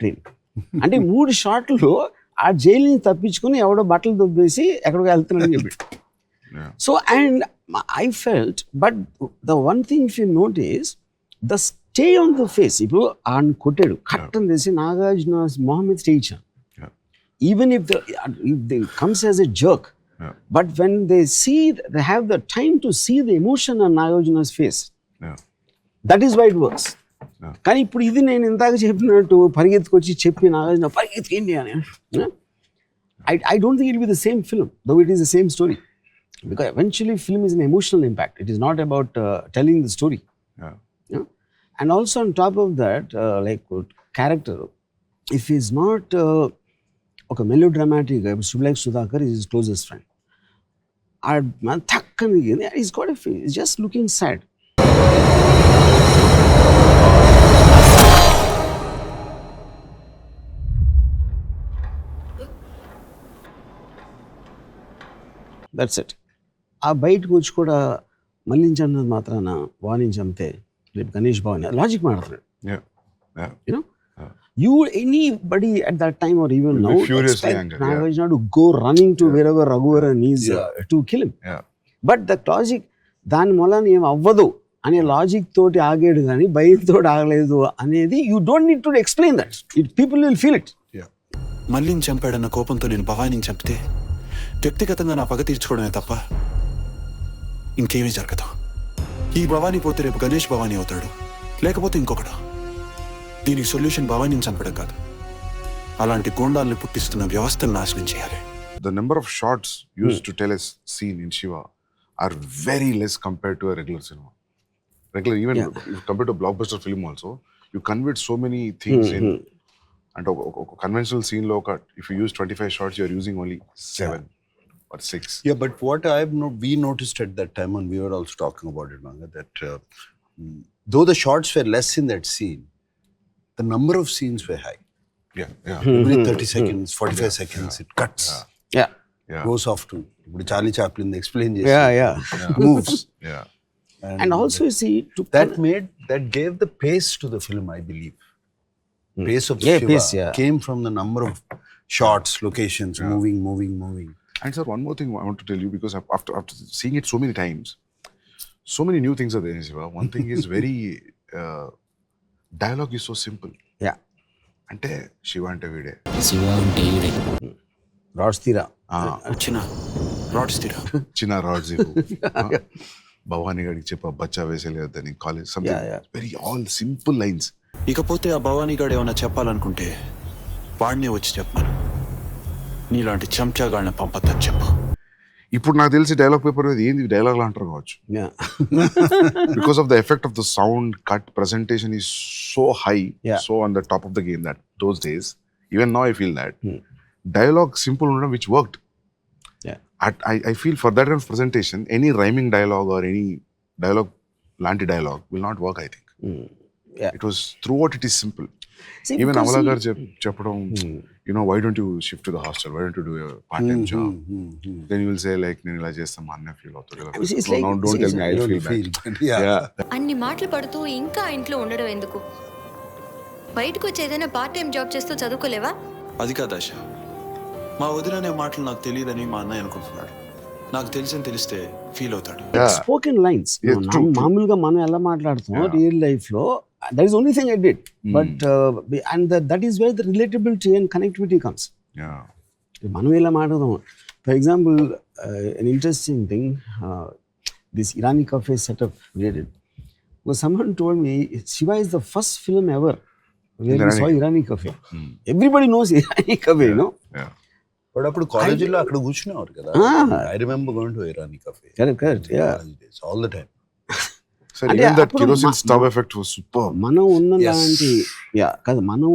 Train. అంటే 3 షాట్లు ఆ జైలు నుంచి తప్పించుకుని ఎవడో బట్టలు దొబ్బేసి ఎక్కడికి వెళ్తున్నాడని చెప్పి. So and I felt, but the one thing if you notice the stay on the face. ఇప్పుడు ఆయన కొట్టాడు, కట్టం చేసి నాగార్జున మొహం మీద స్టే ఇచ్చాను. Even if the comes as a jerk, but when they see, they have the time to see the emotion on Nagarjuna's face, that is why it works. కానీ ఇప్పుడు ఇది నేను ఇందాక చెప్పినట్టు పరిగెత్తుకొచ్చి చెప్పి నాగార్జున పరిగెత్తుకేంటి అని, I don't think it will be the same film, though it is the same story. Because eventually film is an emotional impact. It is not about telling the story. Yeah? And also on top of that, like character, if he's not okay, melodramatic, like Sudhakar is his closest friend. He's got a face, he's just looking sad. That's it. ఆ బయటకు వచ్చి కూడా మళ్ళించి అన్నది మాత్రాన వాణించి అంతే రేపు Ganesh Bhavan logic మాట్లాడుతున్నాడు. You know you anybody at that time or even now Nagarjuna to go running to wherever Raghuvaran is to kill him. But the logic దాని మూలన ఏం అవ్వదు అనే లాజిక్ తోటి ఆగాడు కానీ భయంతో ఆగలేదు అనేది you don't need to explain that, people will feel it. మళ్ళీ చంపాడన్న కోపంతో నేను భవానీని చంపితే వ్యక్తిగతంగా నా పగ తీర్చుకోవడమే తప్ప ఇంకేమీ జరగదు. ఈ భవానీ పోతే రేపు గణేష్ భవానీ అవుతాడు, లేకపోతే ఇంకొకడు. దీనికి సొల్యూషన్ భవానీని చంపడం కాదు, అలాంటి గోండాల్ని పుట్టిస్తున్న వ్యవస్థను నాశనం చేయాలి. The number of shots used to tell a scene in Shiva are very less compared to a regular cinema. Even compared to a blockbuster film also, you convert so many things in. And a conventional scene lo, if you use 25 shots, you are using only 7 or 6. Yeah, but what we noticed at that time, and we were also talking about it, Vanga, that though the shots were less in that scene, the number of scenes were high. Every 30 seconds, 45 seconds, it cuts. Goes off to Charlie Chaplin explain moves. And also you see that gave the pace to the film, I believe. Pace of Shiva came from the number of shots, locations, moving. And sir, one more thing I want to tell you, because after seeing it so many times, so many new things are there in Shiva. One thing is very dialogue is so simple. Ante Shiva ante vide, Shiva ante vide, rods tira, china rods ivu, Bhavani gadi cheppa bacha veseledani college, something very all simple lines. ఇకపోతే ఆ భవానీ గాడు ఏమైనా చెప్పాలనుకుంటే వాడినే వచ్చి చెప్పాను, నీలాంటి చెంచాగాళ్ళని పంపద్దని చెప్పు. ఇప్పుడు నాకు తెలిసి డైలాగ్ పేపర్ మీద ఏంది డైలాగ్ అంటారు కావచ్చు. Because of the effect of the sound cut presentation is so high, so on the top of the game that those days, even now I feel that dialogue simple ఉండడం which worked. I feel for that kind of presentation, any rhyming dialogue or any dialogue lanti dialogue will not work, I think. It was throughout it is simple. See, even Amala gar cheppadam, you know, why don't you shift to the hostel, why don't you do a part-time job, then you will say like nenu ila chestam anna feel avutadu. No, don't tell me I feel bad. అన్ని మాటలు పడుతూ ఇంకా ఇంట్లో ఉండడం ఎందుకు? బయటకు వచ్చి ఏదైనా పార్ట్ టైం జాబ్ చేస్తూ చదువుకోలేవా? అది కాదు ఆశ, మా వదిలనే మాటలు నాకు తెలియదని మా అన్నయ్య అనుకుంటున్నాడు. నాకు తెలిస్తే ఫీల్ అవుతాడు. స్పోకెన్ లైన్స్ మామూలుగా మనం ఎలా మాట్లాడుతాం రియల్ లైఫ్ లో, that is the only thing I did. But and that is where the relatability and connectivity comes. మనం ఎలా మాట్లాడదాం. For example, an interesting thing, this Irani cafe setup we did, was someone told me Shiva is the first film ever where we saw Irani cafe. Everybody knows Irani cafe, you know. But అప్పుడు కాలేజీలో అక్కడ కూర్చునేవారు కదా. I remember going to Irani cafe. Correct. All the time. So even that kerosene stove effect was superb. మనం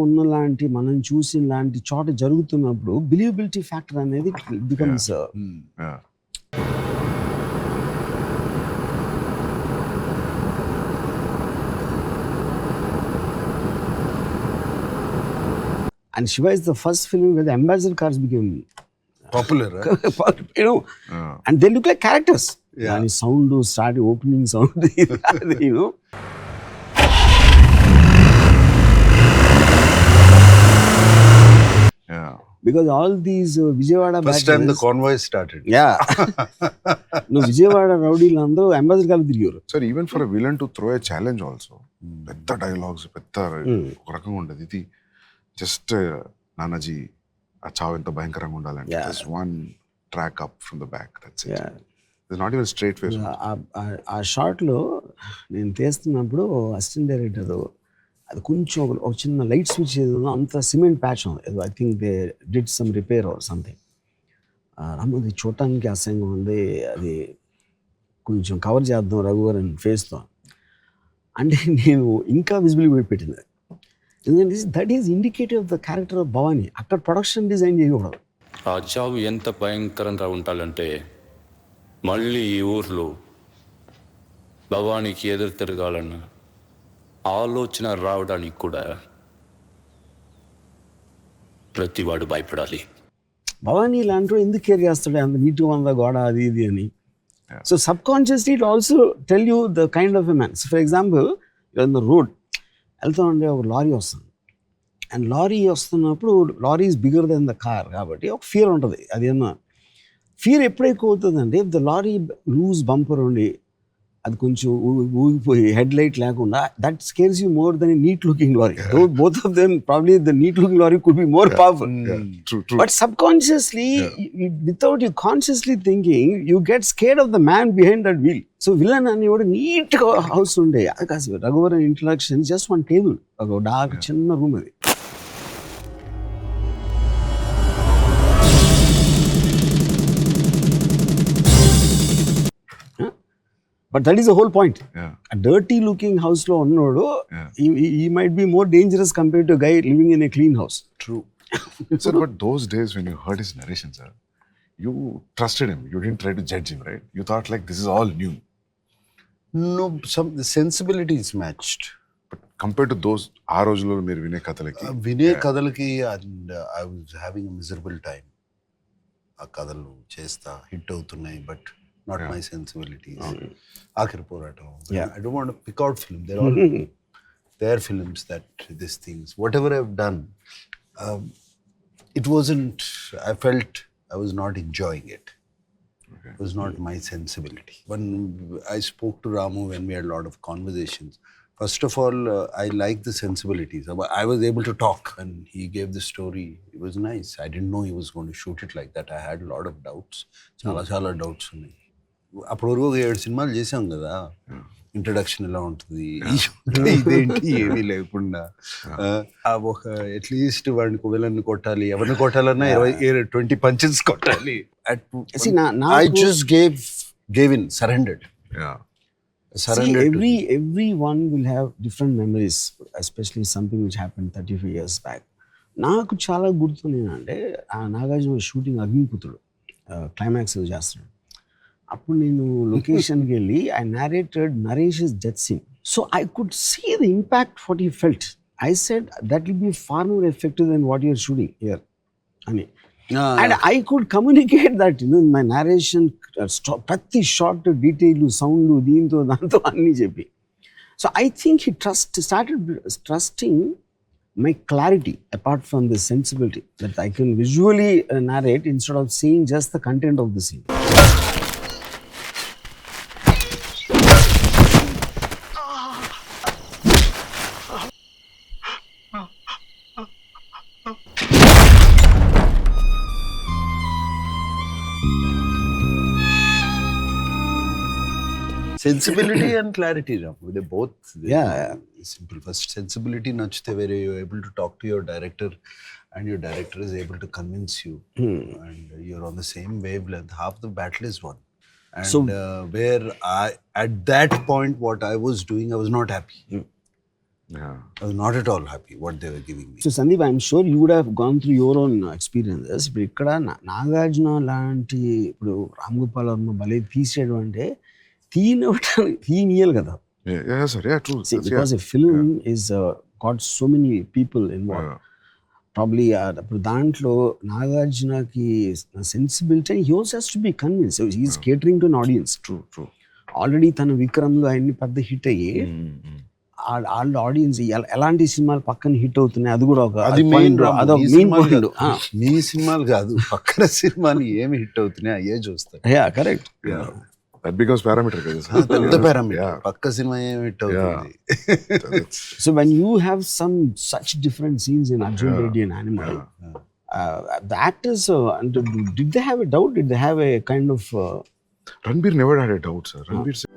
ఉన్నలాంటి మనం చూసిన లాంటి చోట జరుగుతున్నప్పుడు బిలీవబిలిటీ ఫ్యాక్టర్ అనేది becomes. And Shiva is the first film where the ambassador cars became popular, right? You know, and they look like characters. And sound started opening sound, you know. because all these Vijayawada First time the batches, convoy started. yeah, no, Vijayawada rowdీలు అందరూ ambassador కాలు తిరిగారు. Sir even for a villain to throw a challenge also పెద్ద dialogues పెద్ద ఒక రకంగా ఉండదు. ఇది just Nanaji ఆ చావు ఎంత భయంకరంగా ఉండాలంటే just one track up from the back, that's it. It's not even straight face. ఆ షార్ట్లో నేను తీస్తున్నప్పుడు అసిస్టెంట్ డైరెక్టర్ అది కొంచెం ఒక చిన్న లైట్ స్విచ్ ఏదో అంత సిమెంట్ ప్యాచ్ ఉంది, I think they did some repair or something. అది చూడటానికి అసహ్యంగా ఉంది, అది కొంచెం కవర్ చేద్దాం రఘువరన్ ఫేస్తో అంటే నేను ఇంకా విజిబిలిటీ పెట్టింది. ఎందుకంటే that is indicative of the character of Bhavani. అక్కడ ప్రొడక్షన్ డిజైన్ చేయకూడదు. ఆ చావు ఎంత భయంకరంగా ఉండాలంటే మళ్ళీ ఈ ఊర్లో భవానీకి ఎదురు తిరగాలన్న ఆలోచన రావడానికి కూడా ప్రతివాడు భయపడాలి. భవానీ లాంటి ఎందుకు కేర్ చేస్తాడు అంత నీట్గా ఉందా గోడ అది ఇది అని. So subconsciously it also tell you the kind of a man. So for example in the road వెళ్తా ఉంటే ఒక లారీ వస్తుంది, అండ్ లారీ వస్తున్నప్పుడు lorry is bigger than the car కాబట్టి ఒక ఫియర్ ఉంటుంది. అదేమన్నా ఫియర్ ఎప్పుడు ఎక్కువ అవుతుందంటే if the lorry loose bumper ఉండి అది కొంచెం ఊగిపోయి హెడ్ లైట్ లేకుండా, that scares you more than neat looking lorry. Both of them probably the neat looking lorry could be more powerful. But subconsciously without you consciously thinking you get scared of the man behind that wheel. So villain అని కూడా నీట్గా house ఉండే అది కాదు. Raghuvaran introduction just one table, ఒక dark చిన్న room అది. But that is the whole point. Yeah. A dirty looking house lo unnodu, he might be more dangerous compared to a guy living in a clean house. True. Sir, but those days when you heard his narration, sir, you trusted him. You didn't try to judge him, right? You thought like this is all new. No, the sensibility is matched. But compared to those ఆ రోజుల్లో మీరు వినే కథలకి వినే కథలకి and I was having a miserable time. ఆ కథలు చేస్తా hit అవుతున్నాయి, but not my sensibilities. Akhir Poratam. I don't want to pick out film. They're all their films that these things. Whatever I've done, it wasn't. I felt I was not enjoying it. Okay. It was not my sensibility. When I spoke to Ramu, when we had a lot of conversations, first of all, I liked the sensibilities. I was able to talk, and he gave the story. It was nice. I didn't know he was going to shoot it like that. I had a lot of doubts. Chala doubts ఉన్నాయి. అప్పుడు వరకు 7 సినిమాలు చేసాం కదా, introduction ఎలా ఉంటుంది, ఇదేంటి ఏమీ లేకుండా ఒక అట్లీస్ట్ వాడిని విలన్ని కొట్టాలి, ఎవరిని కొట్టాలన్నా 20 పంచెస్ కొట్టాలి. I just gave in, surrendered. Yeah. Surrendered. See, everyone will have different memories, especially something which happened 35 years back. నాకు చాలా గుర్తుంది అంటే ఆ నాగార్జున షూటింగ్ అగ్నిపుత్రుడు క్లైమాక్స్ చేస్తున్నాడు. అప్పుడు నేను లొకేషన్కి వెళ్ళి I narrated Naresh's death scene. So I could see the impact what he felt. I said that will be far more effective then what you're shooting here అని. And I could communicate that my narration, ప్రతి short detail sound దీంతో దాంతో అన్నీ చెప్పి. So I think he started trusting my clarity apart from the sensibility that I can visually narrate instead of seeing just the content of the scene. Sensibility and clarity, they both simple. First, sensibility nachte where you're able to talk to your director and your director is able to convince you and you're on the same wavelength. Half the battle is won. And so, where at that point what I was doing, I was not happy. Yeah. I was not at all happy what they were giving me. So Sandeep, I'm sure you would have gone through your own experiences. ఇప్పుడు ఇక్కడ నాగార్జున లాంటి ఇప్పుడు రామ్ గోపాల్ వర్మ భలే తీసాడు అంటే తీయనియాలి కదా. Yeah, sir. Yeah, true. See, because a film is got so many people involved. Probably ఇప్పుడు దాంట్లో నాగార్జునకి sensibility, he also has to be convinced. So he is catering to an audience. True. Already తన విక్రమ్లో అన్ని పెద్ద hit అయ్యి వాళ్ళ audience ఎలాంటి సినిమాలు పక్కన హిట్ అవుతున్నాయి, అది కూడా ఒక అది point, మెయిన్ రాము. అదొక ఈ మెయిన్ సినిమాలు పాయింట్. కాదు. మీ సినిమాలు కాదు, పక్కన సినిమాలు ఏమి హిట్ అవుతున్నాయి అయ్యే చూస్తారు. Yeah correct. That becomes parameter కదా సార్. పెద్ద పారామీటర్, పక్క సినిమా ఏమి హిట్ అవుతుంది. So when you have some such different scenes in Arjun Reddy and Animal, the actors, did they have a doubt? Did they have a kind of Ranbir never had a doubt, sir. Ranbir said